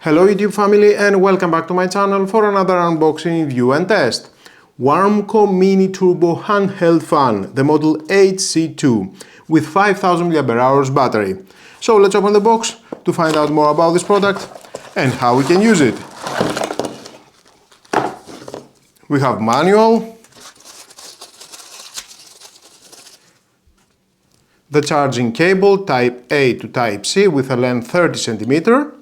Hello YouTube family and welcome back to my channel for another unboxing, review and test. Warmco mini turbo handheld fan, the model HC2 with 5000 mAh battery. So let's open the box to find out more about this product and how we can use it. We have manual, the charging cable type A to type C with a length 30 cm,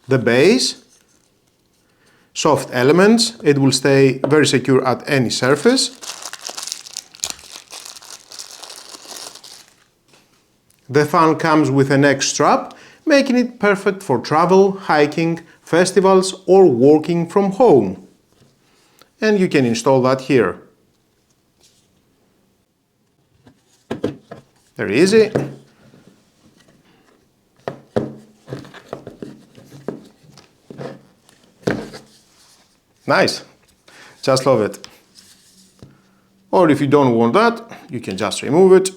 the base, soft elements, it will stay very secure at any surface. The fan comes with a neck strap, making it perfect for travel, hiking, festivals or working from home. And you can install that here. Very easy. Nice, just love it. Or if you don't want that, you can just remove it.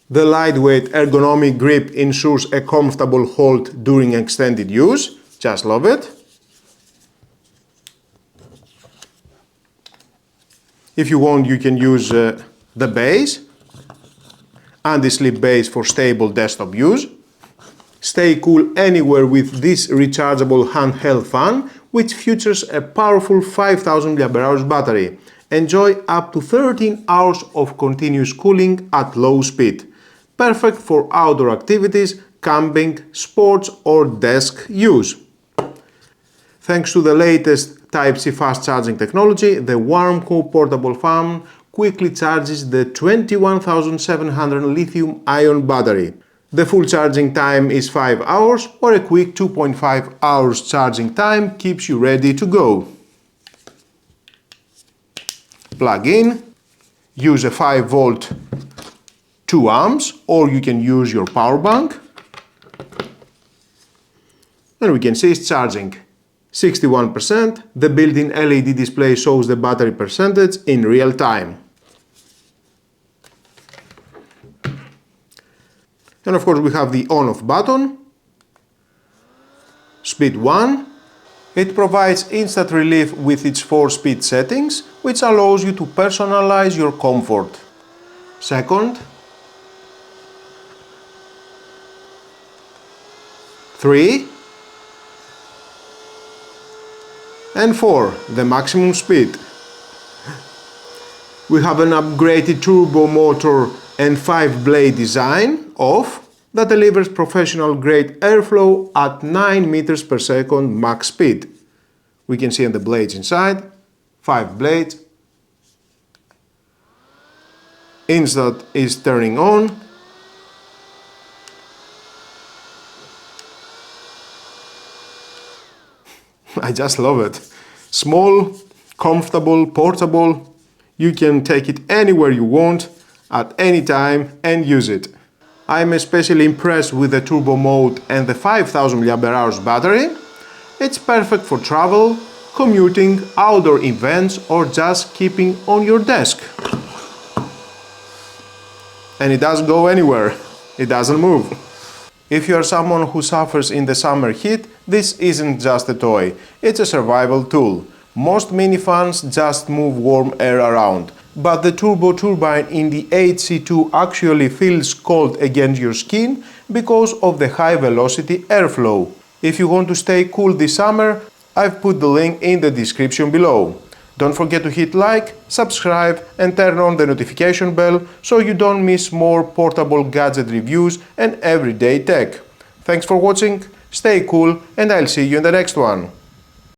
The lightweight ergonomic grip ensures a comfortable hold during extended use. Just love it. If you want, you can use the base, anti-slip base for stable desktop use. Stay cool anywhere with this rechargeable handheld fan, which features a powerful 5000 mAh battery. Enjoy up to 13 hours of continuous cooling at low speed. Perfect for outdoor activities, camping, sports or desk use. Thanks to the latest Type-C fast charging technology, the Warmco portable fan quickly charges the 21,700 lithium-ion battery. The full charging time is 5 hours, or a quick 2.5 hours charging time keeps you ready to go. Plug in, use a 5 volt 2 amps, or you can use your power bank. And we can see it's charging. 61%, the built-in LED display shows the battery percentage in real time. And of course we have the on-off button. Speed 1. It provides instant relief with its 4-speed settings, which allows you to personalize your comfort. Second. 3. And 4, the maximum speed. We have an upgraded turbo motor and 5-blade design that delivers professional-grade airflow at 9 meters per second max speed. We can see on the blades inside, 5 blades. Instant is turning on. I just love it. Small, comfortable, portable. You can take it anywhere you want, at any time and use it. I'm especially impressed with the turbo mode and the 5000 mAh battery. It's perfect for travel, commuting, outdoor events or just keeping on your desk. And it doesn't go anywhere. It doesn't move. If you are someone who suffers in the summer heat, this isn't just a toy, it's a survival tool. Most mini fans just move warm air around, but the turbo turbine in the HC2 actually feels cold against your skin because of the high velocity airflow. If you want to stay cool this summer, I've put the link in the description below. Don't forget to hit like, subscribe and turn on the notification bell so you don't miss more portable gadget reviews and everyday tech. Thanks for watching, stay cool and I'll see you in the next one.